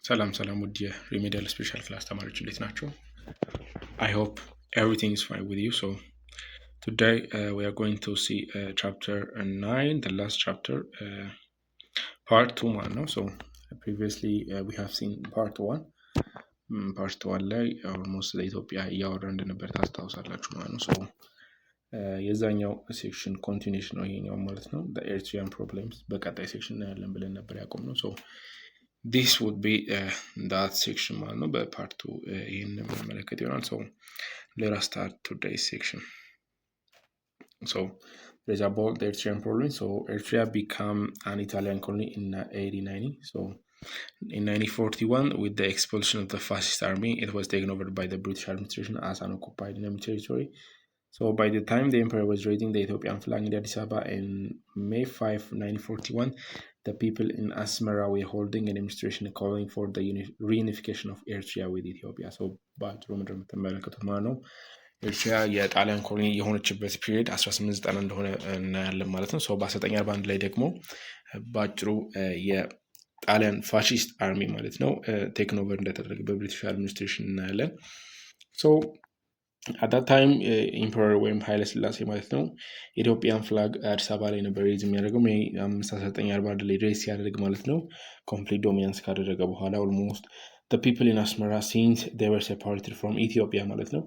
ሰላም ውድ የሪሜዲያል ስፔሻል ክላስ ተማሪዎች እንዴት ናቸው? I hope everything is fine with you. So today we are going to see chapter 9, the last chapter, part 2 ማለት ነው. So previously we have seen part 1. part 1 ላይ almost ለኢትዮጵያ እያወራ እንደነበር ታስታውሳላችሁ ማለት ነው. So የዛኛው ሴክሽን ኮንቲኒዩሽን ነው ይሄኛው ማለት ነው. the Eritrean problems በቀጣይ ሴክሽን እናያለን ብለን ነበር ያቆምነው. So this would be that section ማለት ነው በፓርት 2 ይሄንን የምንመለከት ይሆናል. So let us start today's section. So there's about the Eritrean problem. So Eritrea became an Italian colony in 1890. So in 1941, with the expulsion of the fascist army, it was taken over by the British administration as an occupied enemy territory. So by the time the emperor was raising the Ethiopian flag in Addis Ababa in May 5, 1941, the people in Asmara were holding a demonstration calling for the reunification of Eritrea with Ethiopia. So በአጭሩ ምንድን ነው የምትመለከቱት ማለት ነው ኤርትራ የጣሊያን ኮሎኒ የሆነችበት ፒሪየድ 1890 እንደሆነ እናያለን ማለት ነው። ሰው በ1941 ላይ ደግሞ በአጭሩ የጣሊያን ፋሺስት አርሚ ማለት ነው ቴክን ኦቨር እንደተደረገ በብሪቲሽ አድሚኒስትሬሽን እናያለን። ሶ at that time ኢምፐረር ወይም ኃይለ ሥላሴ ማለት ነው ኢትዮጵያን ፍላግ አዲስ አበባ ላይ ነበር ሬዝ የሚያደርገው ሜይ 1941 ላይ ሬዝ ሲያደርግ ማለት ነው ኮምፕሊት ዶሚናንስ ካደረገ በኋላ ኦልሞስት the people in Asmara since they were separated from Ethiopia ማለት ነው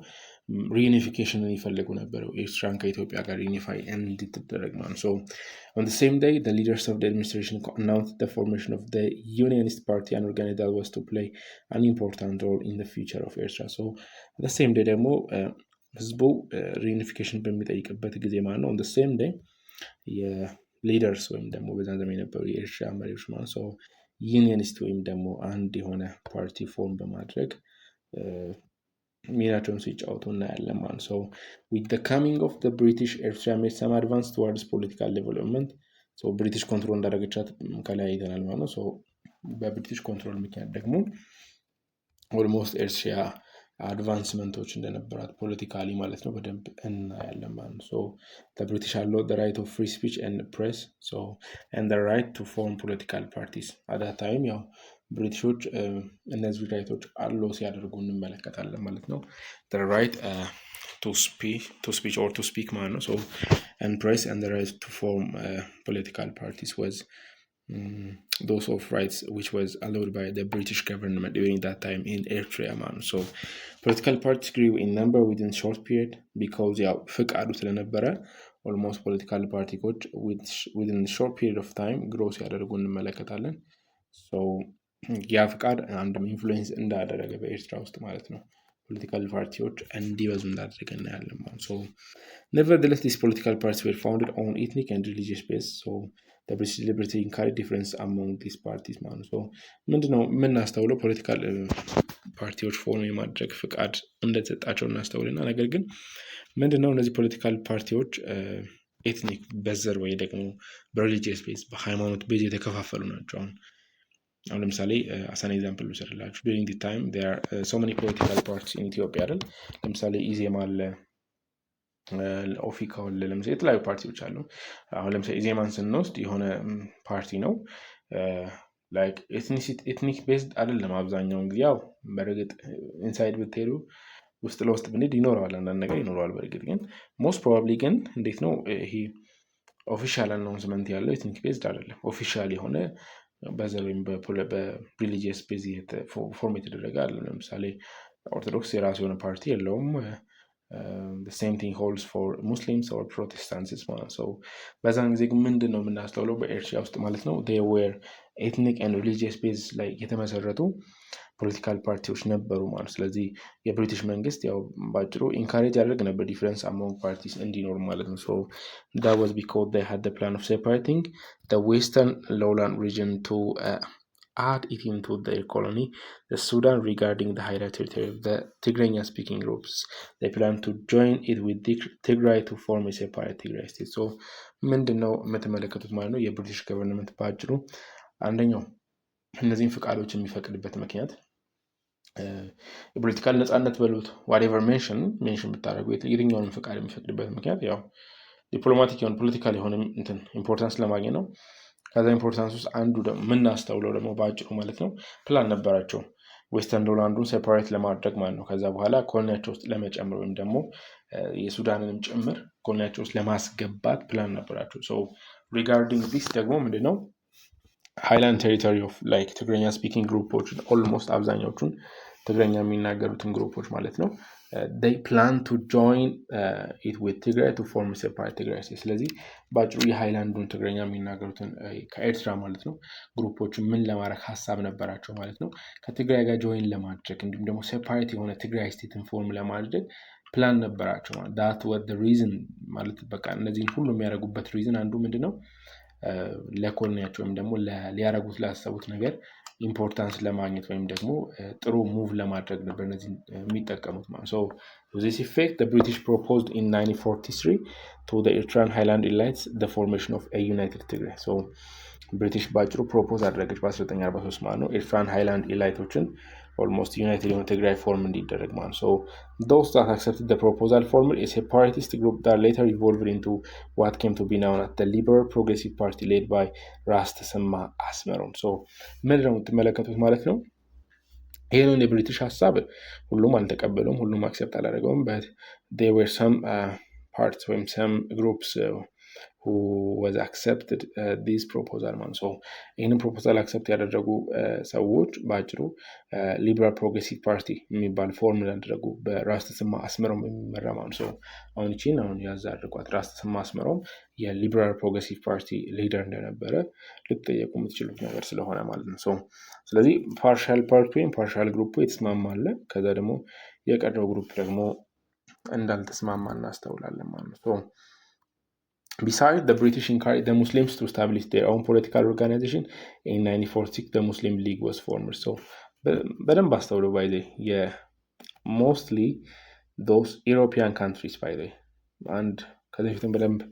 reunification ይፈልጉ ነበር ኤርትራን ከኢትዮጵያ ጋር ዩኒፋይ እንድትደረግ ማለት so on the same day the leaders of the administration announced the formation of the Unionist Party and organized that was to play an important role in the future of Eritrea. So at the same day ደግሞ ህዝቡ reunification በሚጠይቅበት ጊዜ ማለት ነው on the same day የሊደርስ ወይም ደግሞ በዛን ዘመን የነበሩ የኤርትራ መሪዎች ማለት so ዩኒየኒስት ወይም ደግሞ አንድ የሆነ ፓርቲ ፎርም በማድረግ ሚናቸውን ሲጫወቱ እናያለን ማለት so with the coming of the British Eritrea made some advance towards political development. so ብሪቲሽ ኮንትሮል እንዳደረገቻት ከላይ አይተናል ማለት ነው so በብሪቲሽ ኮንትሮል ምክንያት ደግሞ ኦልሞስት ኤርትራ አድቫንስመንቶች እንደነበራት ፖለቲካሊ ማለት ነው በደንብ እናያለን ማለት ነው so the British allowed the right of free speech and press so and the right to form political parties at that time ያው ብሪቲሾች እነዚህ ራይቶች አሎ ሲያደርጉ እንመለከታለን ማለት ነው the right to speech or to speak ማለት ነው so and press and the right to form political parties was those of rights which was allowed by the British government during that time in Eritrea man so political parties grew in number within short period because ያው ፍቃዱ ስለነበረ almost political parties within a short period of time grow ሲያደርጉ እንመለከታለን so ያ ፍቃድ አንድም ኢንፍሉዌንስ እንዳደረገ በኤርትራ ውስጥ ማለት ነው political parties እንዲበዙ እንዳደረገ እናያለን ማለት so nevertheless these political parties were founded on ethnic and religious basis so the British liberty encouraged difference among these parties ማለት so ምንድነው የምናስተውለው ፖለቲካል ፓርቲዎች ፎርም የማድረግ ፍቃድ እንደተሰጣቸው እናስተውልና ነገር ግን ምንድነው እነዚህ ፖለቲካል ፓርቲዎች ኤትኒክ በዘር ወይ ደግሞ በሪሊጂየስ ቤዝ በሃይማኖት ቤዝ የተከፋፈሉ ናቸው አሁን ለምሳሌ as an example ልሰጥላችሁ during the time there are so many political parties in Ethiopia አይደል ለምሳሌ ኢዜማ አለ ኦፊካ አለ ለምሳሌ የተለያዩ ፓርቲዎች አሉ አሁን ለምሳሌ ኢዜማን ስንወስድ የሆነ ፓርቲ ነው like ethnic based አይደለም አብዛኛውን ጊዜ ያው በርግጥ ኢንሳይድ ብትሄዱ ውስጥ ለውስጥ ብንሄድ ይኖራል አንዳንድ ነገር ይኖራል በርግጥ ግን most probably ግን እንዴት ነው ይሄ ኦፊሻል አናውንስመንት ያለው ethnic based አይደለም ኦፊሻል የሆነ በዘር ወይም በሪሊጂየስ ቤዝ ፎርም የተደረገ አለ ለምሳሌ ኦርቶዶክስ የራሱ የሆነ ፓርቲ የለውም the same thing holds for Muslims or Protestants ማለት so በዛን ጊዜ ምንድን ነው የምናስተውለው በኤርትራ ውስጥ ማለት ነው they were ethnic and religious based ላይ የተመሰረቱ ፖለቲካል ፓርቲዎች ነበሩ ማለት ስለዚህ የብሪቲሽ መንግስት ያው ባጭሩ ኢንካሬጅ ያደርግ ነበር ዲፈረንስ among parties እንዲኖር ማለት ነው so that was because they had the plan of separating the western lowland region to add it into their colony the Sudan regarding the higher territory of the Tigrenya speaking groups they plan to join it with Tigray to form a separate Tigray state so ምንድነው የምትመለከቱት ማለት ነው የብሪቲሽ ገቨርንመንት ባጭሩ አንደኛው እነዚህን ፍቃዶች የሚፈቅድበት ምክንያት የፖለቲካል ነፃነት በሉት whatever mention ብታደርጉ የትኛውንም ፍቃድ የሚፈቅድበት ምክንያት ያው ዲፕሎማቲክ የሆነ ፖለቲካል የሆነ ኢምፖርታንስ ለማግኘት ነው ከዛ ኢምፖርታንስ ውስጥ አንዱ ደግሞ የምናስተውለው ደግሞ በአጭሩ ማለት ነው ፕላን ነበራቸው ዌስተርን ሎላንዱን ሴፓሬት ለማድረግ ማለት ነው። ከዛ በኋላ ኮሎኒያቸው ውስጥ ለመጨመር ወይም ደግሞ የሱዳንንም ጭምር ኮሎኒያቸው ውስጥ ለማስገባት ፕላን ነበራቸው። ሶ ሪጋርዲንግ ዲስ ደግሞ ምንድነው ሃይላንድ ቴሪቶሪ ኦፍ ላይክ ትግረኛ ስፒኪንግ ግሩፖችን ኦልሞስት አብዛኛዎቹን ትግረኛ የሚናገሩትን ግሩፖች ማለት ነው they plan to join it with Tigray to form a separate Tigray state። ስለዚህ ባጭሩ የሃይላንዱን ትግረኛ የሚናገሩትን ከኤርትራ ማለት ነው ግሩፖችን ምን ለማድረግ ሀሳብ ነበራቸው ማለት ነው ከትግራይ ጋር ጆይን ለማድረግ እንዲሁም ደግሞ ሴፓሬት የሆነ ትግራይ ስቴትን ፎርም ለማድረግ ፕላን ነበራቸው ማለት that was the reason ማለት በቃ እነዚህን ሁሉ የሚያደርጉበት ሪዝን አንዱ ምንድነው ለኮሎኒያቸው ወይም ደግሞ ሊያደርጉት ላሰቡት ነገር ኢምፖርታንስ ለማግኘት ወይም ደግሞ ጥሩ ሙቭ ለማድረግ ነበር እነዚህ የሚጠቀሙት ማለት so with this effect the British proposed in 1943 to the Eritrean Highland elites the formation of a united Tigray so ብሪቲሽ ባጭሩ ፕሮፖዝ አደረገች በ1943 ማለት ነው ኤርትራን ሃይላንድ ኤላይቶችን almost united in Tigray form እንዲደረግ ማለት so those that accepted the proposal formed a separatist group that later evolved into what came to be known as the Liberal Progressive Party led by ራስ ተሰማ አስመሮም so ምንድነው የምትመለከቱት ማለት ነው ይሄንን የብሪቲሽ ሀሳብ ሁሉም አልተቀበሉም ሁሉም አክሰፕት አላደረገውም but there were some parts ወይም some groups who was accepted this proposal man so ይሄንን ፕሮፖዛል አክሰፕት ያደረጉ ሰዎች ባጭሩ ሊበራል ፕሮግሬሲቭ ፓርቲ የሚባል ፎርም ያደረጉ በራስ ተሰማ አስመሮም የሚመራ ማለት so አሁን እቺን አሁን ያዛርቋት ራስ ተሰማ አስመሮም የሊበራል ፕሮግሬሲቭ ፓርቲ ሊደር እንደነበረ ልትጠየቁ የምትችሉት ነገር ስለሆነ ማለት ነው so ስለዚህ ፓርሻል ፓርት ወይም ፓርሻል ግሩፕ የተስማማለ ከዛ ደግሞ የቀረው ግሩፕ ደግሞ እንዳልተስማማ እናስተውላለን ማለት ነው so Besides, the British encouraged the Muslims to establish their own political organization. In 1946, the Muslim League was formed. So, በደንብ አስተውሉ by the yeah, mostly those European countries by the and ከዚህ በፊትም በደንብ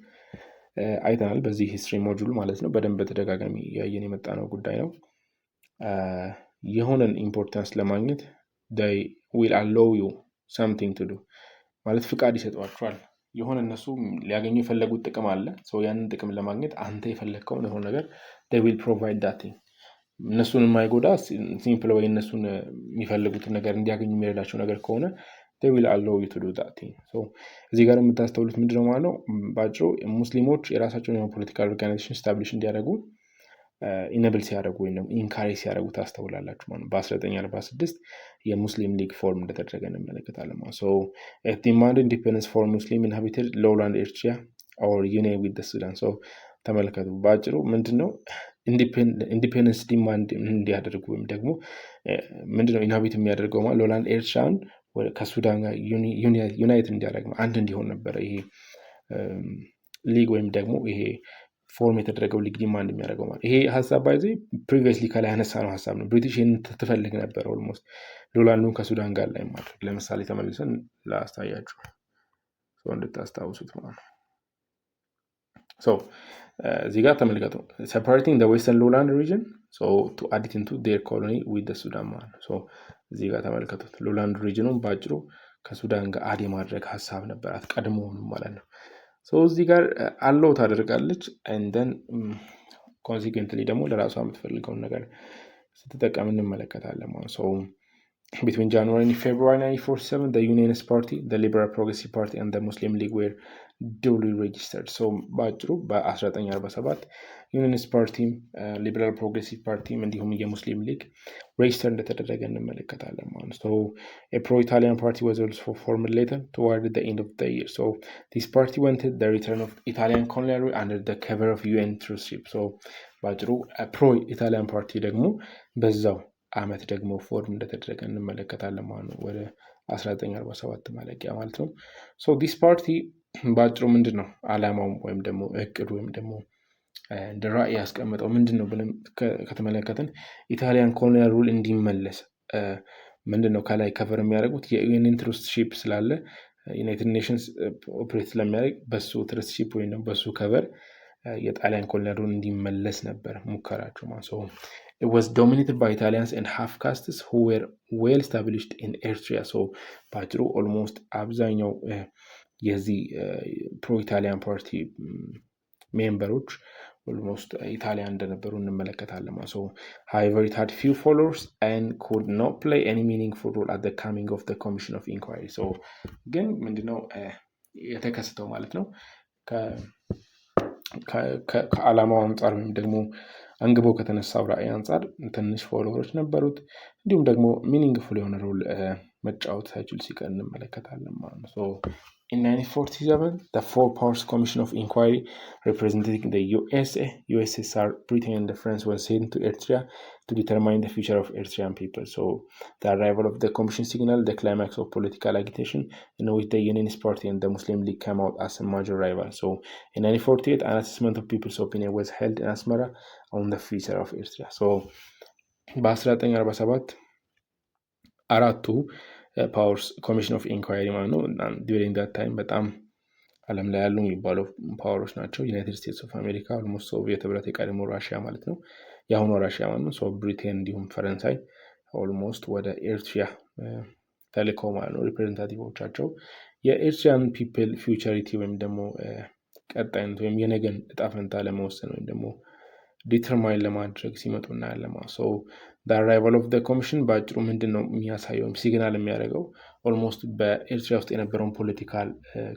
አይተናል በዚህ ሂስትሪ ሞጁል ማለት ነው በደንብ በተደጋጋሚ ያየን የመጣ ነው ጉዳይ ነው የሆነን ኢምፖርታንስ ለማግኘት they will allow you something to do ማለት ፍቃድ ይሰጧቸዋል የሆነ እነሱ ሊያገኙ የፈለጉት ጥቅም አለ so ያንን ጥቅም ለማግኘት አንተ የፈለከውን የሆነ ነገር they will provide that thing እነሱን የማይጎዳ ሲምፕል ወይ እነሱን የሚፈልጉት ነገር እንዲያገኙ የሚረዳቸው ነገር ከሆነ they will allow you to do that thing so እዚህ ጋር የምታስተውሉት ምንድነው ማለት ነው ባጭሩ ሙስሊሞች የራሳቸውን የፖለቲካል ኦርጋናይዜሽን ስታብሊሽ እንዲያደርጉ ኢኔብል ሲያደርጉ ወይም ኢንካሬጅ ሲያደርጉ ታስተውላላችሁ ማለት በ1946 የሙስሊም ሊግ ፎርም እንደተደረገ እንመለከታለን ማለት so it demanded independence for Muslim inhabited lowland Eritrea or union with the Sudan so ተመልከቱ ባጭሩ ምንድነው ኢንዲፔንደንስ ዲማንድ እንዲያደርጉ ወይም ደግሞ ምንድነው ኢንሃቢት የሚያደርገው ማለት ሎላንድ ኤርትራን ከሱዳን ጋር ዩናይት እንዲያደርግ አንድ እንዲሆን ነበር ይሄ ሊግ ወይም ደግሞ ይሄ ፎርም የተደረገው ሊግ ዲማንድ የሚያደርገው ማለት ይሄ ሐሳብ ባይዘ ፕሪቪየስሊ ከላይ ያነሳነው ሐሳብ ነው ብሪቲሽ ይሄን ትፈልግ ነበር ኦልሞስት ሎላንዱን ከሱዳን ጋር ላይ ማድረግ ለምሳሌ ተመልሰን ላስታያችሁ so እንድታስታውሱት ማለት ነው so እዚህ ጋር ተመልከቱ separating the western lowland region so to add it into their colony with the Sudan ማለት ነው so እዚህ ጋር ተመልከቱት ሎላንድ ሪጅኑን ባጭሩ ከሱዳን ጋር አድ የማድረግ ሐሳብ ነበራት ቀድሞውኑ ማለት ነው so እዚህ ጋር አለው ታደርጋለች and then consequently ደግሞ ለራሷ የምትፈልገውን ነገር ስትጠቀም እንመለከታለን ማለት so between January and February 1947 the Unionist Party the Liberal Progressive Party and the Muslim League were duly registered so ባጭሩ በ1947 Unionist Party Liberal Progressive Party እንዲሁም የሙስሊም ሊግ register እንደተደረገ እንመለከታለን ማለት so a pro-Italian party was also formed later toward the end of the year so this party wanted the return of Italian colonial rule under the cover of UN truthship so ባጭሩ pro-Italian party ደግሞ በዛው አመት ደግሞ ፎርም እንደተደረገ እንመለከታለን ማለት ነው ወደ 1947 ማለቂያ ማለት ነው so this party ባጭሩ ምንድነው አላማው ወይም ደግሞ እቅዱ ወይም ደግሞ እንደ ራዕይ ያስቀመጠው ምንድነው ብለን ከተመለከተን ኢታሊያን ኮሎኒያል ሩል እንዲመለስ ምንድነው ከላይ ከቨር የሚያደርጉት የዩኤን ትሩስትሺፕ ስላለ ዩናይትድ ኔሽንስ ኦፕሬት ስለሚያደርግ በሱ ትሩስትሺፕ ወይም ደግሞ በሱ ከቨር የጣሊያን ኮሎኒያል ሩል እንዲመለስ ነበር ሙከራቸው ማለት ነው It was dominated by Italians and half castes who were well established in Eritrea so ባጭሩ almost አብዛኛው የዚህ ፕሮ ኢታሊያን ፓርቲ ሜምበሮች ኦልሞስት ኢታሊያ እንደነበሩ እንመለከታለን። ሶ however it had few followers and could not play any meaningful role at the coming of the commission of inquiry. so ግን ምንድነው የተከሰተው ማለት ነው ከዓላማው አንጻር ወይም ደግሞ አንግቦ ከተነሳው ራዕይ አንጻር ትንሽ ፎሎወሮች ነበሩት እንዲሁም ደግሞ ሚኒንግፉል የሆነ ሮል መጫወት ሳይችል ሲቀር እንመለከታለን ማለት ነው። so in 1947 the Four Powers Commission of Inquiry representing the USA, USSR, Britain and France was sent to Eritrea to determine the future of Eritrean people. So the arrival of the commission signaled the climax of political agitation in which the Unionist Party and the Muslim League came out as a major rival. So in 1948 an assessment of people's opinion was held in Asmara on the future of Eritrea. So በ1947 አራቱ ፓወርስ ኮሚሽን ኦፍ ኢንኳይሪ ማለት ነው ዱሪንግ ዳት ታይም በጣም ዓለም ላይ ያሉ የሚባሉ ፓወሮች ናቸው። ዩናይትድ ስቴትስ ኦፍ አሜሪካ፣ ኦልሞስት ሶቪየት ህብረት፣ የቀድሞ ራሽያ ማለት ነው፣ የአሁኑ ራሽያ ማለት ነው። ሶ ብሪቴን እንዲሁም ፈረንሳይ ኦልሞስት ወደ ኤርትሪያ ተልከው ማለት ነው ሪፕሬዘንታቲቮቻቸው የኤርትሪያን ፒፕል ፊውቸሪቲ ወይም ደግሞ ቀጣይነት ወይም የነገን እጣ ፈንታ ለመወሰን ወይም ደግሞ ዲተርማይን ለማድረግ ሲመጡ እናያለን ማለት ነው። the arrival of the commission በአጭሩ ምንድን ነው የሚያሳየው ሲግናል የሚያደርገው ኦልሞስት በኤርትራ ውስጥ የነበረውን ፖለቲካል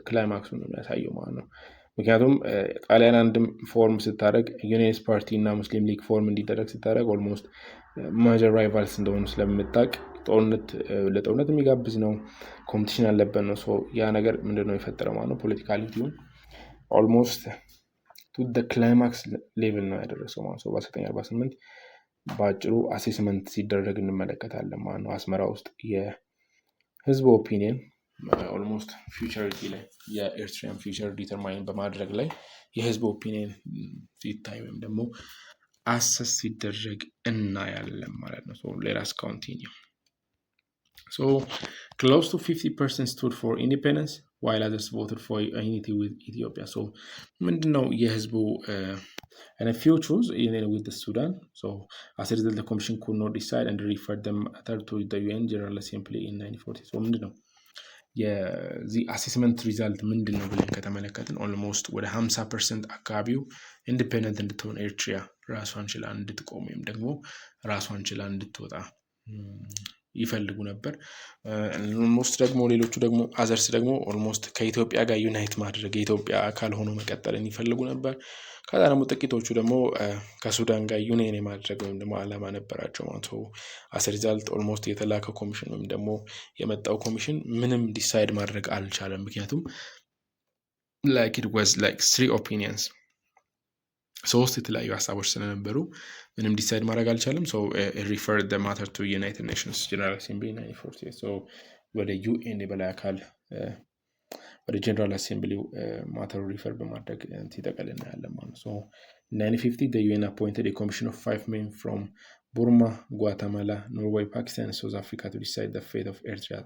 ክላይማክሱ ነው የሚያሳየው ማለት ነው። ምክንያቱም ጣሊያን አንድም ፎርም ስታደርግ ዩኒየንስ ፓርቲ እና ሙስሊም ሊግ ፎርም እንዲደረግ ስታደርግ ኦልሞስት ማጀር ራይቫልስ እንደሆኑ ስለምታውቅ ለጦርነት የሚጋብዝ ነው፣ ኮምፒቲሽን አለበት ነው። ያ ነገር ምንድነው የፈጠረው ማለት ነው ፖለቲካሊቲውን ኦልሞስት ቱ the ክላይማክስ ሌቭል ነው ያደረሰው ማለት ነው። በ1948 በአጭሩ አሴስመንት ሲደረግ እንመለከታለን ማለት ነው። አስመራ ውስጥ የህዝብ ኦፒኒየን ኦልሞስት ፊውቸሪቲ ላይ የኤርትሪያን ፊውቸር ዲተርማይን በማድረግ ላይ የህዝብ ኦፒኒየን ሲታይ ወይም ደግሞ አሰስ ሲደረግ እናያለን ማለት ነው። let us continue. So close to 50% stood for independence while others voted for unity with Ethiopia. So ምንድነው የህዝቡ and a few chose with the Sudan. So as a result the commission could not decide and referred the matter to the UN General Assembly in 1940. So ምንድነው የዚህ አሴስመንት ሪዛልት ምንድነው ብለን ከተመለከትን ኦልሞስት ወደ 50% አካባቢው ኢንዲፔንደንት እንድትሆን ኤርትሪያ ራሷን ችላ እንድትቆም ወይም ደግሞ ራሷን ችላ እንድትወጣ ይፈልጉ ነበር። ኦልሞስት ደግሞ ሌሎቹ ደግሞ አዘርስ ደግሞ ኦልሞስት ከኢትዮጵያ ጋር ዩናይት ማድረግ የኢትዮጵያ አካል ሆኖ መቀጠልን ይፈልጉ ነበር። ከዛ ደግሞ ጥቂቶቹ ደግሞ ከሱዳን ጋር ዩኒየን የማድረግ ወይም ደግሞ ዓላማ ነበራቸው ማለት ነው። አስ ሪዛልት ኦልሞስት የተላከው ኮሚሽን ወይም ደግሞ የመጣው ኮሚሽን ምንም ዲሳይድ ማድረግ አልቻለም። ምክንያቱም like it was like three opinions ሶስት የተለያዩ ሀሳቦች ስለነበሩ ምንም ዲሳይድ ማድረግ አልቻለም። so referred the matter to United Nations General Assembly 1948. so ወደ ዩኤን የበላይ አካል ወደ ጀነራል አሴምብሊ ማተሩ ሪፈር በማድረግ እንዲጠቀል እናያለን ማለት ነው። so in 1950 the UN appointed a commission of 5 men from Burma, Guatemala, Norway, Pakistan and South Africa to decide the fate of Eritrea.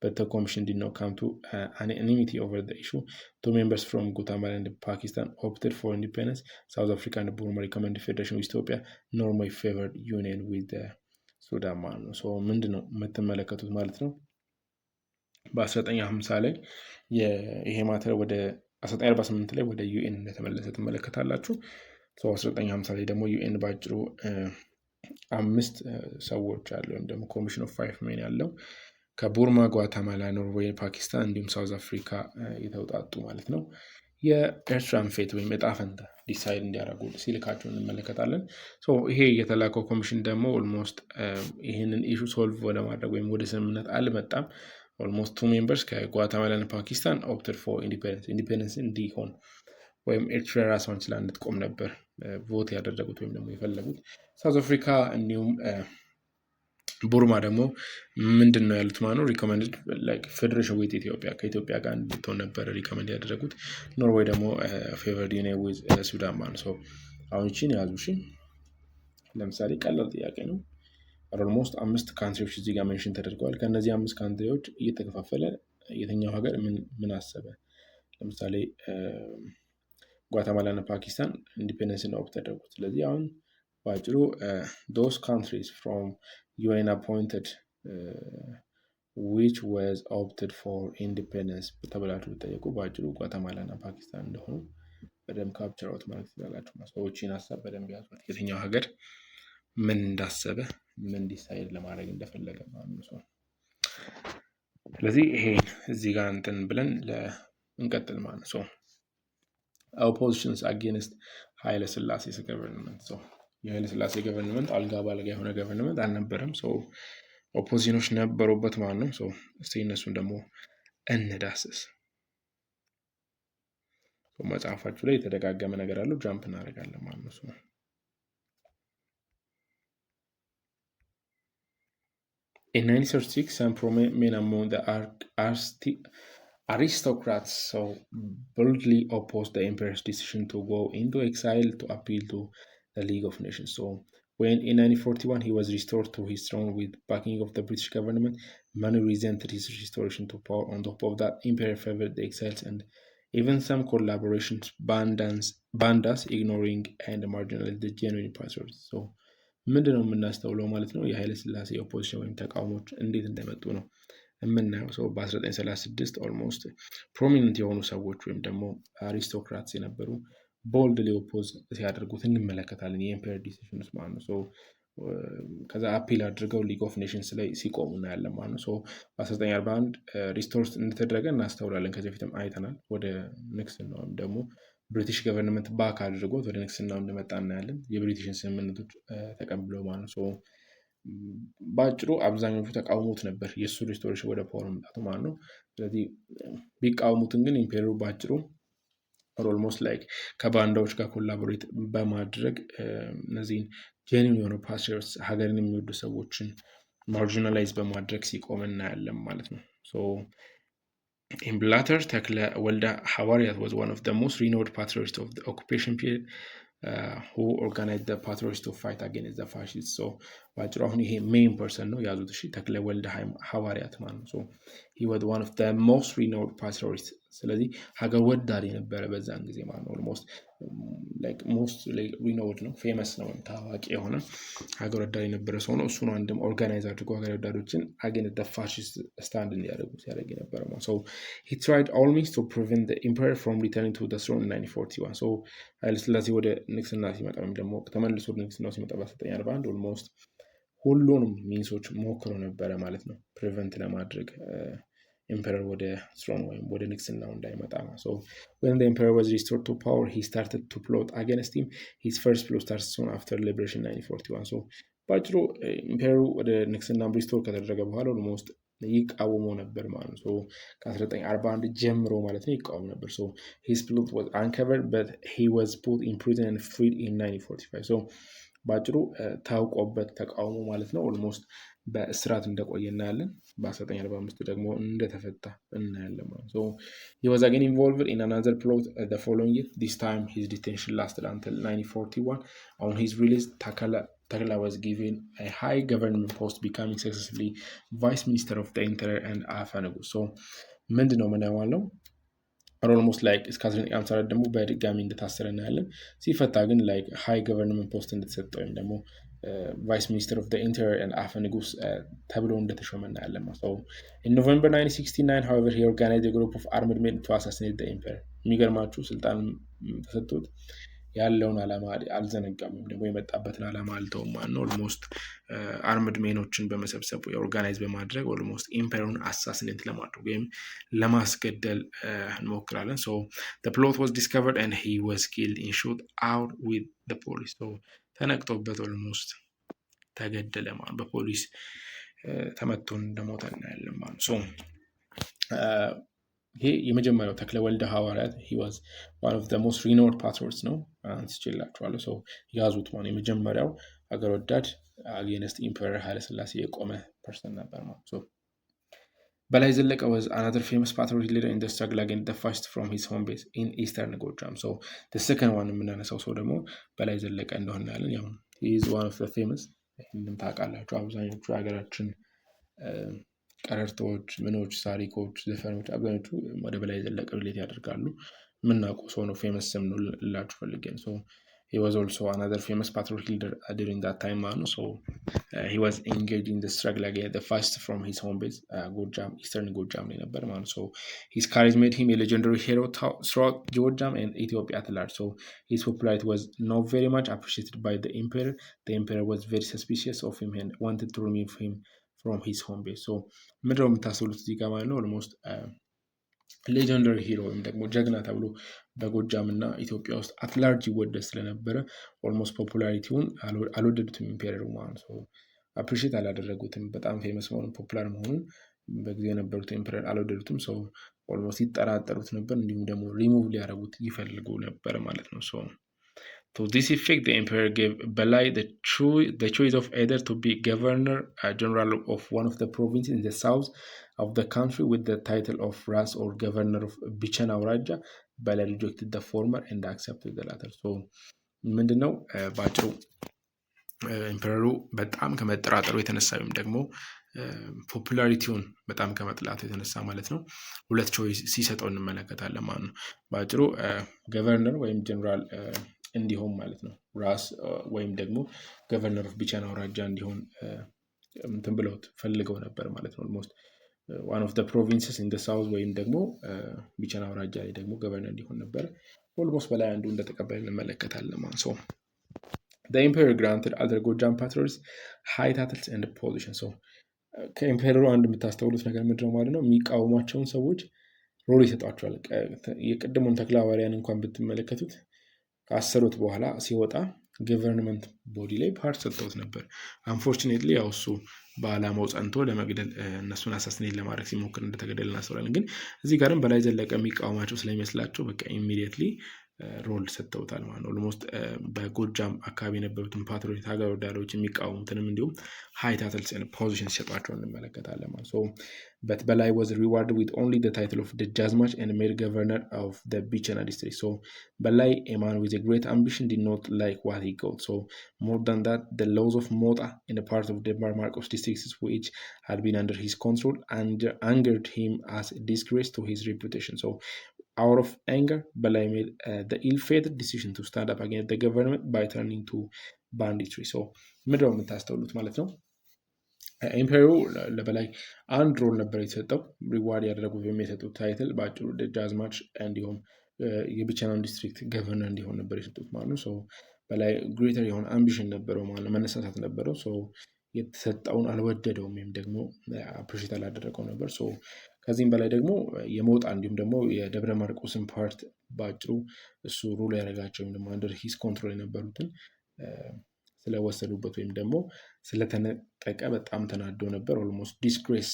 But the commission did not come to an unanimity over the issue. Two members from Guatemala and Pakistan opted for independence. South Africa and Burma recommended federation with Ethiopia. Norway favored union with the Sudan ማለት ነው። so ምንድነው የምትመለከቱት ማለት ነው በ1950 ላይ ይሄ ማተር ወደ 1948 ላይ ወደ ዩኤን እንደተመለሰ ትመለከታላችሁ። so 1950 ላይ ደግሞ ዩኤን ባጭሩ 5 ሰዎች አሉ ወይም ደግሞ ኮሚሽን ኦፍ 5 ሜን ያለው ከቡርማ፣ ጓተማላ፣ ኖርዌይ፣ ፓኪስታን እንዲሁም ሳውዝ አፍሪካ የተውጣጡ ማለት ነው። የኤርትራን ፌት ወይም እጣ ፈንታ ዲሳይድ እንዲያደርጉ ሲልካቸው እንመለከታለን። ሶ ይሄ የተላከው ኮሚሽን ደግሞ ኦልሞስት ይሄንን ኢሹ ሶልቭ ለማድረግ ወይም ወደ ስምምነት አልመጣም። ኦልሞስት 2 ሜምበርስ ከጓተማላ እና ፓኪስታን ኦፕትድ ፎር ኢንዲፔንደንስ እንዲሆን ወይም ኤርትራ ራሷን ችላ እንድትቆም ነበር ቮት ያደረጉት ወይም ደግሞ የፈለጉት። ሳውዝ አፍሪካ እንዲሁም ቡርማ ደግሞ ምንድነው ያሉት ማለት ነው ሪኮመንድድ ላይክ ፌደሬሽን ዊዝ ኢትዮጵያ ከኢትዮጵያ ጋር እንድትሆን ነበር ሪኮመንድ ያደረጉት። ኖርዌይ ደግሞ ፌቨርድ ዩኒየን ዊዝ ሱዳን ማለት ነው። አሁን እቺን ያዙ። እሺ ለምሳሌ ቀላል ጥያቄ ነው። ኦልሞስት 5 ካንትሪዎች እዚህ ጋር ሜንሽን ተደርገዋል። ከነዚህ 5 ካንትሪዎች እየተከፋፈለ የትኛው ሀገር ምን አሰበ? ለምሳሌ ጓተማላ እና ፓኪስታን ኢንዲፔንደንስ ነው ኦፕት ያደረጉት። ስለዚህ አሁን ባጭሩ those countries from UN appointed which was opted for independence ተብላችሁ ብትጠየቁ ባጭሩ ጓተማላ እና ፓኪስታን እንደሆኑ በደንብ ካፕቸር አውት ማለት ትችላላችሁ። ሰዎችን ሀሳብ በደንብ ያዙት። የትኛው ሀገር ምን እንዳሰበ ምን ዲሳይድ ለማድረግ እንደፈለገ ማለት ነው። ስለዚህ ይሄ እዚህ ጋር እንትን ብለን እንቀጥል ማለት ነው። ኦፖዚሽንስ አጌንስት ኃይለ ሥላሴስ ገቨርንመንት። የኃይለ ሥላሴ ገቨርንመንት አልጋ ባልጋ የሆነ ገቨርንመንት አልነበረም። ኦፖዚሽኖች ነበሩበት ማለት ነው። እስቲ እነሱን ደግሞ እንዳስስ። መጽሐፋችሁ ላይ የተደጋገመ ነገር አለው። ጃምፕ እናደርጋለን ማለት ነው። In 1936, some men among the aristocrats boldly opposed the emperor's decision to go into exile to appeal to the League of Nations. So when in 1941 he was restored to his throne with backing of the British government, many resented his restoration to power. On top of that, emperor favored the exiles and even some collaborations banned us, ignoring and marginalized the genuine patriots. So ምንድነው የምናስተውለው ማለት ነው? የኃይለ ሥላሴ ኦፖዚሽን ወይም ተቃውሞች እንዴት እንደመጡ ነው የምናየው። በ1936 ኦልሞስት ፕሮሚነንት የሆኑ ሰዎች ወይም ደግሞ አሪስቶክራትስ የነበሩ ቦልድሊ ኦፖዝ ሲያደርጉት እንመለከታለን። የኤምፐረር ዲሲሽን ውስጥ ማለት ነው። ከዛ አፒል አድርገው ሊግ ኦፍ ኔሽንስ ላይ ሲቆሙ እናያለን ማለት ነው። በ1941 ሪስቶርስ እንደተደረገ እናስተውላለን። ከዚህ በፊትም አይተናል። ወደ ንግስና ወይም ደግሞ ብሪቲሽ ገቨርንመንት ባክ አድርጎት ወደ ንግስናው እንደመጣ እናያለን። የብሪቲሽን ስምምነቶች ተቀብለው ማለት ነው። በአጭሩ አብዛኞቹ ተቃውሞት ነበር የእሱ ሪስቶሬሽን ወደ ፓወር መምጣቱ ማለት ነው። ስለዚህ ቢቃወሙትን ግን ኢምፔሪሩ በአጭሩ ኦልሞስት ላይክ ከባንዳዎች ጋር ኮላቦሬት በማድረግ እነዚህን ጄኒን የሆኑ ፓትሪዮትስ ሀገርን የሚወዱ ሰዎችን ማርጂናላይዝ በማድረግ ሲቆም እናያለን ማለት ነው። In latter, ተክለ ወልደ ሐዋርያት was one of the most renowned patriots of the occupation period, who organized the patriots to fight against the fascists. So በአጭሩ አሁን ይሄ ሜይን ፐርሰን ነው ያዙት። እሺ ተክለ ወልደ ሐዋርያት ማለት ነው። he was one of the most renowned patriots። ስለዚህ ሀገር ወዳድ የነበረ በዛን ጊዜ ማለት ነው። ኦልሞስት ላይክ ሞስት ሪኖውድ ነው፣ ፌመስ ነው፣ ታዋቂ የሆነ ሀገር ወዳድ የነበረ ሰው ነው። እሱ ነው አንድም ኦርጋናይዝ አድርጎ ሀገር ወዳዶችን አገንስት ዘ ፋሺስት ስታንድ እንዲያደርጉ ሲያደርግ የነበረ ነው። So he tried all means to prevent the emperor from returning to the throne in 1941. So ኃይለ ሥላሴ ወደ ንግስና ሲመጣ ወይም ደግሞ ተመልሶ ወደ ንግስናው ሲመጣ በ1941 ኦልሞስት ሁሉንም ሚንሶች ሞክሮ ነበረ ማለት ነው ፕሪቨንት ለማድረግ emperor ወደ throne ወይም ወደ ንግስናው እንዳይመጣ ነው። So when the emperor was restored to power, he started to plot against him. His first plot started soon after liberation 1941. So ባጭሩ ኢምፔሩ ወደ ንግስና ሪስቶር ከተደረገ በኋላ ኦልሞስት ይቃወሙ ነበር ማለት ነው። So ከ1941 ጀምሮ ማለት ነው ይቃወሙ ነበር። So his plot was uncovered, but he was put in prison and freed in 1945. So ባጭሩ ታውቆበት ተቃውሞ ማለት ነው ኦልሞስት በእስራት እንደቆየ እናያለን። በ1945 ደግሞ እንደተፈታ እናያለን ማለት ነው። he was again involved in another plot the following year. This time his detention lasted until 1941. On his release, Takla was given a high government post, becoming successively vice minister of the interior and Afanagu. So ምንድነው ምናየው ኦልሞስት ላይክ እስከ 1954 ደግሞ በድጋሚ እንደታሰረ እናያለን። ሲፈታ ግን ላይክ ሃይ ገቨርንመንት ፖስት እንደተሰጠ ወይም ደግሞ ቫይስ ሚኒስትር ኦፍ ኢንተሪየር ኤንድ አፈ ንጉስ ተብሎ እንደተሾመ እናያለን። So in November 1969, however, he organized a group of armed men to assassinate the emperor. የሚገርማችሁ ስልጣን ተሰጥቶት ያለውን ዓላማ አልዘነጋም፣ ደግሞ የመጣበትን ዓላማ አልተውም ማለት ነው። ኦልሞስት አርምድ ሜኖችን በመሰብሰብ ኦርጋናይዝ በማድረግ ኦልሞስት ኢምፐሩን አሳሲኔት ለማድረግ ወይም ለማስገደል እንሞክራለን። So the plot was discovered and he was killed in shoot out with the police. So ተነቅቶበት ኦልሞስት ተገደለ ማለት በፖሊስ ተመቶ እንደሞተ እናያለን ማለት ነው። ይሄ የመጀመሪያው ተክለ ወልደ ሐዋርያት he was one of the most renowned patriots ነው አንስቼላችኋለሁ። So ያዙት ማለት የመጀመሪያው ሀገር ወዳድ against emperor ኃይለ ሥላሴ የቆመ ፐርሰን ነበር ማለት ነው። በላይ ዘለቀ was another famous patriot leader in the struggle against the fascists from his home base in eastern Gojaam. So the second one የምናነሳው ሰው ደግሞ በላይ ዘለቀ እንደሆነ ያለን ያው he is one of the famous ይሄንን ታውቃላችሁ አብዛኞቹ ሀገራችን ቀረርቶች፣ ምኖች፣ ሳሪኮች፣ ዘፈኖች አብዛኞቹ ወደ በላይ ዘለቀ ሪሌት ያደርጋሉ። የምናውቀው ሰው ነው፣ ፌመስ ስም ነው ልላችሁ ፈልጌ ነው። he was also another famous patrol leader during that time, man. So he was engaged in the struggle against the first from his home base, Gojam, Eastern Gojam, man. So his courage made him a legendary hero throughout Gojam and Ethiopia at large. So his popularity was not very much appreciated by the emperor. The emperor was very suspicious of him and wanted to remove him from his home base. So ምድረው የምታስብሉት እዚህ ጋር ማለት ነው ኦልሞስት ሌጀንደሪ ሂሮ ወይም ደግሞ ጀግና ተብሎ በጎጃም እና ኢትዮጵያ ውስጥ አትላርጅ ይወደድ ስለነበረ ኦልሞስት ፖፑላሪቲውን አልወደዱትም ኢምፔሪየሩ ማለት ነው። አፕሪሺየት አላደረጉትም። በጣም ፌመስ መሆኑን ፖፑላር መሆኑን በጊዜ የነበሩት ኢምፔሪየር አልወደዱትም። ሰው ኦልሞስት ይጠራጠሩት ነበር፣ እንዲሁም ደግሞ ሪሙቭ ሊያደርጉት ይፈልጉ ነበር ማለት ነው። To this effect, the emperor gave Balai the choice of either to be governor general of one of the provinces in the south of the country with the title of Ras or governor of Bichana Auraja. Balai rejected the former and accepted the latter. So, ምንድነው ባጭሩ ኢምፐረሩ በጣም ከመጠራጠሩ የተነሳ ወይም ደግሞ ፖፑላሪቲውን በጣም ከመጥላቱ የተነሳ ማለት ነው ሁለት ቾይስ ሲሰጠው እንመለከታለን ማለት ነው። ባጭሩ ገቨርነር ወይም ጀነራል እንዲሆን ማለት ነው። ራስ ወይም ደግሞ ገቨርነር ኦፍ ቢቸና አውራጃ እንዲሆን እንትን ብለውት ፈልገው ነበር ማለት ነው። ኦልሞስት ዋን ኦፍ ዘ ፕሮቪንስስ ኢን ዘ ሳውዝ ወይም ደግሞ ቢቸና አውራጃ ላይ ደግሞ ገቨርነር እንዲሆን ነበር። ኦልሞስት በላይ አንዱ እንደተቀበለ እንመለከታለን ማለት ነው። The emperor granted other Gojam patrols high titles and positions. So ከኢምፔረሩ አንድ የምታስተውሉት ነገር ምንድነው ማለት ነው? የሚቃወሟቸውን ሰዎች ሮል ይሰጧቸዋል። የቅድሙን ተክለ ሐዋርያን እንኳን ብትመለከቱት ካሰሩት በኋላ ሲወጣ ገቨርንመንት ቦዲ ላይ ፓርት ሰጥተውት ነበር። አንፎርቹኔትሊ ያው እሱ በዓላማው ጸንቶ ለመግደል እነሱን አሳስኔት ለማድረግ ሲሞክር እንደተገደለ እናስተውላለን። ግን እዚህ ጋርም በላይ ዘለቀ የሚቃወማቸው ስለሚመስላቸው በቃ ኢሚዲየትሊ ሮል ሰጥተውታል ማለት ነው። ኦልሞስት በጎጃም አካባቢ የነበሩትን ፓትሮች ሀገር ወዳዶች የሚቃወሙትንም እንዲሁም ሃይ ታይትልስ ኤንድ ፖዚሽን ሲሰጧቸው እንመለከታለን ማለት ነው። But Balai was rewarded with only the title of Dejazmach and made governor of the Bichana district. So Balai, a man with a great ambition, did not like what he got. So more than that, the laws of Mota in a part of the Marcos districts which had been under his control angered him as a disgrace to his reputation. So out of anger, Balai made the ill-fated decision to stand up against the government by turning to banditry. So ምድረው የምታስተውሉት ማለት ነው። ኢምፔሪሩ ለበላይ አንድ ሮል ነበር የተሰጠው። ሪዋርድ ያደረጉት የሚሰጡት ታይትል በአጭሩ ደጃዝማች እንዲሁም የቢቸናን ዲስትሪክት ገቨርነር እንዲሆን ነበር የሰጡት ማለት ነው። ሰው በላይ ግሬተር የሆነ አምቢሽን ነበረው ማለት መነሳሳት ነበረው። ሰው የተሰጠውን አልወደደውም ወይም ደግሞ አፕሪሺየት አላደረገው ነበር። ሶ ከዚህም በላይ ደግሞ የሞጣ እንዲሁም ደግሞ የደብረ ማርቆስን ፓርት በአጭሩ እሱ ሩል ያደረጋቸው ወይም ደግሞ አንደር ሂስ ኮንትሮል የነበሩትን ስለወሰዱበት ወይም ደግሞ ስለተነጠቀ በጣም ተናዶ ነበር። ኦልሞስት ዲስግሬስ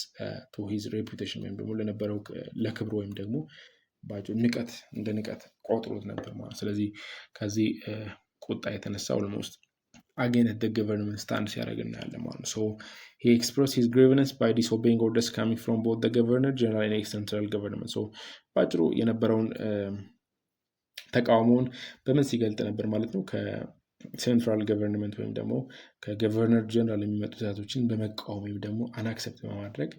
ቱ ሂዝ ሬፑቴሽን ወይም ደግሞ ለነበረው ለክብሩ ወይም ደግሞ በአጭሩ ንቀት እንደ ንቀት ቆጥሮት ነበር ማለት። ስለዚህ ከዚህ ቁጣ የተነሳ ኦልሞስት against the government stand ሲያደርግ እናያለን ማለት ነው። So he expressed his grievance by disobeying orders coming from both the governor general and central government. So በአጭሩ የነበረውን ተቃውሞውን በምን ሲገልጥ ነበር ማለት ነው? ከሴንትራል ገቨርንመንት ወይም ደግሞ ከገቨርነር ጀነራል የሚመጡ ትዕዛዞችን በመቃወም ወይም ደግሞ አንአክሰፕት በማድረግ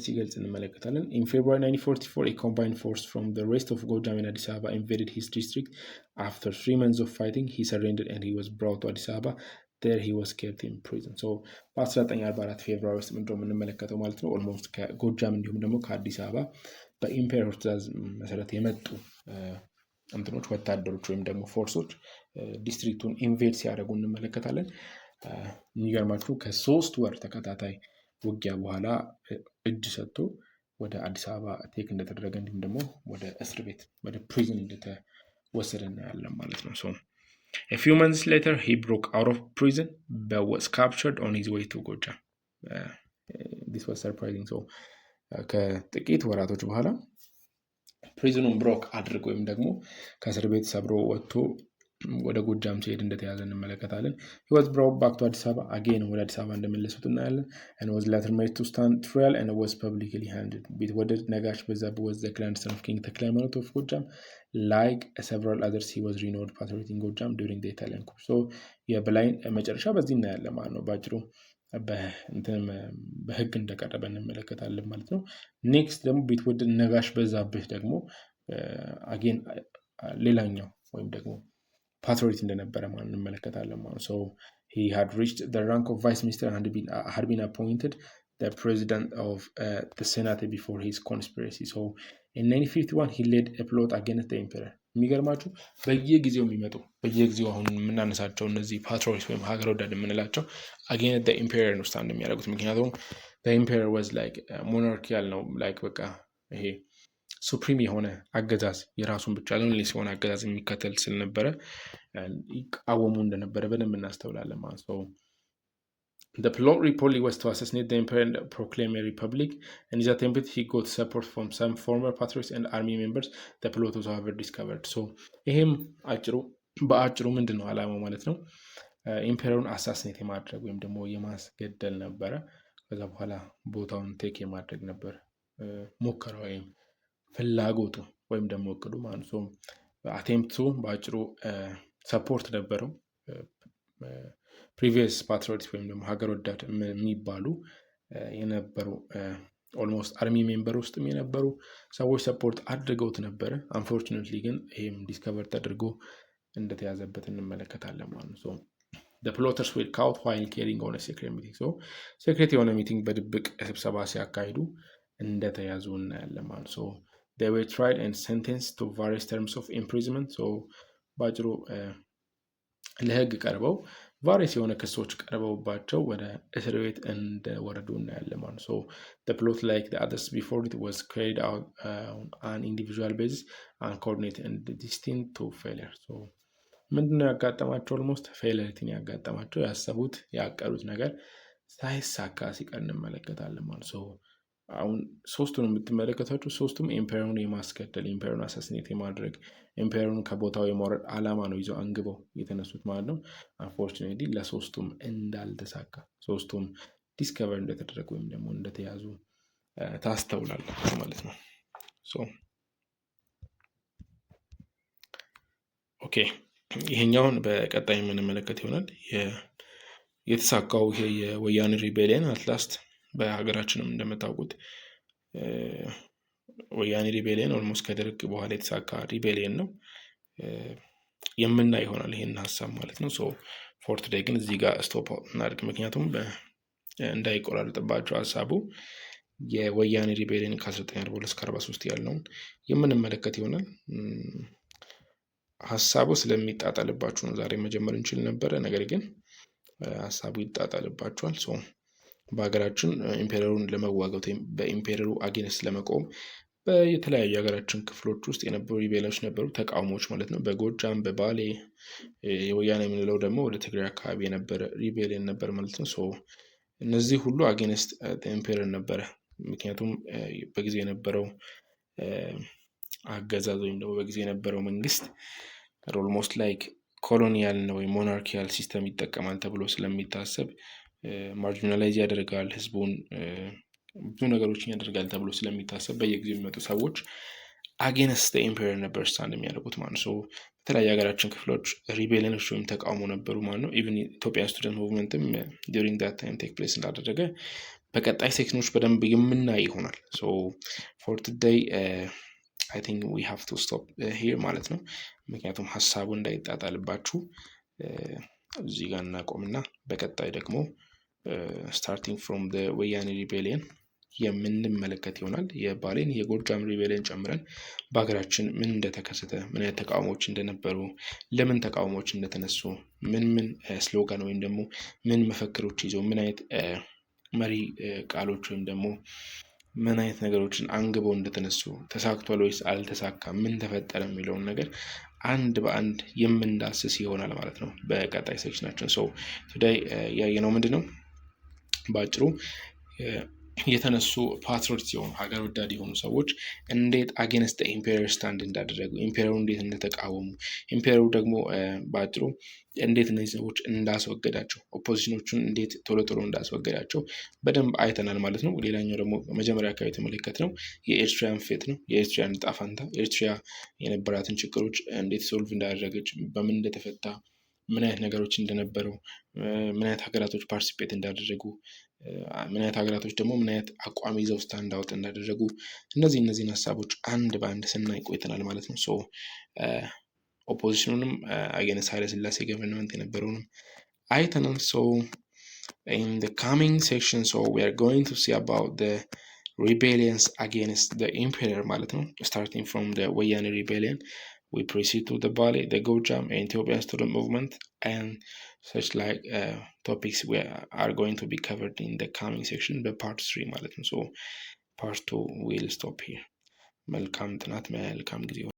ሲገልጽ እንመለከታለን። In February 1944, a combined force from the rest of Gojam and Addis Ababa invaded his district. After 3 months of fighting, he surrendered and he was brought to Addis Ababa. There he was kept in prison. So በ1944 ፌብሩዋሪ ውስጥ ምንድነው የምንመለከተው ማለት ነው? ኦልሞስት ከጎጃም እንዲሁም ደግሞ ከአዲስ አበባ በኢምፔሪየር ትዕዛዝ መሰረት የመጡ እንትኖች ወታደሮች ወይም ደግሞ ፎርሶች ዲስትሪክቱን ኢንቬድ ሲያደርጉ እንመለከታለን። የሚገርማችሁ ከ3 ወር ተከታታይ ውጊያ በኋላ እጅ ሰጥቶ ወደ አዲስ አበባ ቴክ እንደተደረገ እንዲሁም ደግሞ ወደ እስር ቤት ወደ ፕሪዝን እንደተወሰደ እናያለን ማለት ነው። So a few months later he broke out of prison but was captured on his way to Gojam. This was surprising. So ከጥቂት ወራቶች በኋላ ፕሪዝኑን ብሮክ አድርጎ ወይም ደግሞ ከእስር ቤት ሰብሮ ወጥቶ ወደ ጎጃም ሲሄድ እንደተያዘ እንመለከታለን። he was brought back to አዲስ አበባ again ወደ አዲስ አበባ እንደመለሱት እናያለን። and was later made to stand trial and was publicly hanged. ቢትወደድ ነጋሽ በዛብህ was the grandson of King ተክለ ሃይማኖት of Gojam. Like several others he was renowned patriot in Gojam during the Italian coup. So የበላይን መጨረሻ በዚህ እናያለን ማለት ነው። ባጭሩ በህግ እንደቀረበ እንመለከታለን ማለት ነው። ኔክስት ደግሞ ቢትወደድ ነጋሽ በዛብህ ደግሞ አጌን ሌላኛው ወይም ደግሞ ፓትሪዮት እንደነበረ እንመለከታለን ማለት ነው። he had reached the rank of vice minister and had been appointed the president of the senate before his conspiracy. So in 1951 he led a plot against the emperor. የሚገርማችሁ በየጊዜው የሚመጡ በየጊዜው አሁን የምናነሳቸው እነዚህ ፓትሪዮትስ ወይም ሀገር ወዳድ የምንላቸው against the emperor ነው ስታንድ የሚያደርጉት። ምክንያቱም the emperor was like monarchical ነው like በቃ ይሄ ሱፕሪም የሆነ አገዛዝ የራሱን ብቻ ለምን ሲሆን አገዛዝ የሚከተል ስለነበረ ይቃወሙ እንደነበረ በደንብ እናስተውላለን ማለት ነው። The plot reportedly was to assassinate the emperor and proclaim a republic. In his attempt, he got support from some former patriots and army members. The plot was however discovered. So ይሄም በአጭሩ ምንድን ነው አላማው ማለት ነው? ኢምፔረሩን አሳስኔት የማድረግ ወይም ደግሞ የማስገደል ነበረ። ከዛ በኋላ ቦታውን ቴክ የማድረግ ነበር ሙከራ ወይም ፍላጎቱ ወይም ደግሞ እቅዱ ማለት ነው። አቴምፕቱ በአጭሩ ሰፖርት ነበረው። ፕሪቪየስ ፓትሪዮትስ ወይም ደግሞ ሀገር ወዳድ የሚባሉ የነበሩ ኦልሞስት አርሚ ሜምበር ውስጥም የነበሩ ሰዎች ሰፖርት አድርገውት ነበረ። አንፎርቹኔትሊ ግን ይህም ዲስከቨር ተደርጎ እንደተያዘበት እንመለከታለን ማለት ነው። The plotters were caught while carrying on a secret meeting. So ሴክሬት የሆነ ሚቲንግ በድብቅ ስብሰባ ሲያካሂዱ እንደተያዙ እናያለን ማለት ነው። They were tried and sentenced to various terms of imprisonment. So ባጭሩ ለህግ ቀርበው ቫሪየስ የሆነ ክሶች ቀርበውባቸው ወደ እስር ቤት እንደወረዱ እናያለን ማለት ነው። The plot like the others before it was carried out on an individual basis and coordinated and destined to failure. So ምንድነው ያጋጠማቸው? ኦልሞስት ፌለሪቲን ያጋጠማቸው ያሰቡት ያቀሩት ነገር ሳይሳካ ሲቀር እንመለከታለን ማለት ነው። አሁን ሶስቱን የምትመለከታቸው ሶስቱም ኤምፓየሩን የማስገደል ኤምፓየሩን አሳሲኔት የማድረግ ኤምፓየሩን ከቦታው የማውረድ አላማ ነው ይዘው አንግበው የተነሱት ማለት ነው። አንፎርቹኔትሊ ለሶስቱም እንዳልተሳካ ሶስቱም ዲስከቨር እንደተደረጉ ወይም ደግሞ እንደተያዙ ታስተውላላችሁ ማለት ነው። ኦኬ ይሄኛውን በቀጣይ የምንመለከት ይሆናል። የተሳካው ይሄ የወያኔ ሪቤሊየን አትላስት በሀገራችንም እንደምታውቁት ወያኔ ሪቤሊየን ኦልሞስት ከደርግ በኋላ የተሳካ ሪቤሊየን ነው የምናይ ይሆናል ይሄን ሀሳብ ማለት ነው። ፎር ቱዴይ ግን እዚህ ጋር ስቶፕ እናድርግ፣ ምክንያቱም እንዳይቆራረጥባቸው ሀሳቡ የወያኔ ሪቤሊየን ከ1942 እስከ 43 ያለውን የምንመለከት ይሆናል። ሀሳቡ ስለሚጣጣልባችሁ ነው ዛሬ መጀመር እንችል ነበረ፣ ነገር ግን ሀሳቡ ይጣጣልባችኋል። በሀገራችን ኢምፔሪየሩን ለመዋጋት ወይም በኢምፔሪየሩ አጌንስት ለመቆም በየተለያዩ የሀገራችን ክፍሎች ውስጥ የነበሩ ሪቤሎች ነበሩ፣ ተቃውሞዎች ማለት ነው። በጎጃም በባሌ የወያኔ የምንለው ደግሞ ወደ ትግራይ አካባቢ የነበረ ሪቤሊየን ነበር ማለት ነው። እነዚህ ሁሉ አጌንስት ኢምፔሪየር ነበረ፣ ምክንያቱም በጊዜ የነበረው አገዛዝ ወይም ደግሞ በጊዜ የነበረው መንግስት ኦልሞስት ላይክ ኮሎኒያል ነው ወይ ሞናርኪያል ሲስተም ይጠቀማል ተብሎ ስለሚታሰብ ማርጂናላይዝ ያደርጋል ህዝቡን፣ ብዙ ነገሮችን ያደርጋል ተብሎ ስለሚታሰብ በየጊዜው የሚመጡ ሰዎች አጌንስት ኢምፔሪየር ነበር ስታንድ የሚያደርጉት ማለት ነው። በተለያዩ ሀገራችን ክፍሎች ሪቤሊየኖች ወይም ተቃውሞ ነበሩ ማለት ነው። ኢቨን ኢትዮጵያ ስቱደንት ሙቭመንትም ዱሪንግ ዳት ታይም ቴክ ፕሌስ እንዳደረገ በቀጣይ ሴክሽኖች በደንብ የምናይ ይሆናል። ፎር ቱዴይ አይ ቲንክ ዊ ሃቭ ቱ ስቶፕ ሂር ማለት ነው። ምክንያቱም ሀሳቡ እንዳይጣጣልባችሁ እዚህ ጋር እናቆምና በቀጣይ ደግሞ ስታርቲንግ ፍሮም ወያኔ ሪቤሊየን የምንመለከት ይሆናል። የባሌን የጎጃም ሪቤሊየን ጨምረን በሀገራችን ምን እንደተከሰተ፣ ምን አይነት ተቃውሞዎች እንደነበሩ፣ ለምን ተቃውሞዎች እንደተነሱ፣ ምን ስሎጋን ወይም ደግሞ ምን መፈክሮች ይዘው፣ ምን አይነት መሪ ቃሎች ወይም ደግሞ ምን አይነት ነገሮችን አንግበው እንደተነሱ፣ ተሳክቷል ወይስ አልተሳካም፣ ምን ተፈጠረ የሚለውን ነገር አንድ በአንድ የምንዳስስ ይሆናል ማለት ነው በቀጣይ ሴክሽናችን። ቱዴይ ያየነው ምንድን ነው? በአጭሩ የተነሱ ፓትሪዮት ሲሆኑ ሀገር ወዳድ የሆኑ ሰዎች እንዴት አጌንስት ኢምፔሪየር ስታንድ እንዳደረጉ፣ ኢምፔሪየሩ እንዴት እንደተቃወሙ፣ ኢምፔሪየሩ ደግሞ በአጭሩ እንዴት እነዚህ ሰዎች እንዳስወገዳቸው፣ ኦፖዚሽኖቹን እንዴት ቶሎ እንዳስወገዳቸው በደንብ አይተናል ማለት ነው። ሌላኛው ደግሞ መጀመሪያ አካባቢ የተመለከትነው የኤርትራን ፌት ነው። የኤርትራን ዕጣ ፈንታ፣ ኤርትራ የነበራትን ችግሮች እንዴት ሶልቭ እንዳደረገች፣ በምን እንደተፈታ፣ ምን አይነት ነገሮች እንደነበረው፣ ምን አይነት ሀገራቶች ፓርቲሲፔት እንዳደረጉ፣ ምን አይነት ሀገራቶች ደግሞ ምን አይነት አቋም ይዘው ስታንድ አውት እንዳደረጉ፣ እነዚህን ሀሳቦች አንድ በአንድ ስናይ ቆይተናል ማለት ነው። ኦፖዚሽኑንም አጌንስት ኃይለ ሥላሴ ገቨርንመንት የነበረውንም አይተናል። ሶ in the coming section, so we are going to see about the rebellions against the empire ማለት ነው። starting from the ወያኔ rebellion, we proceed to the Bali, the Gojam, and Ethiopian student movement, and such like topics we are going to be covered in the coming section, the part 3 ማለት ነው። So part 2 will stop here. መልካም ጥናት፣ መልካም ጊዜ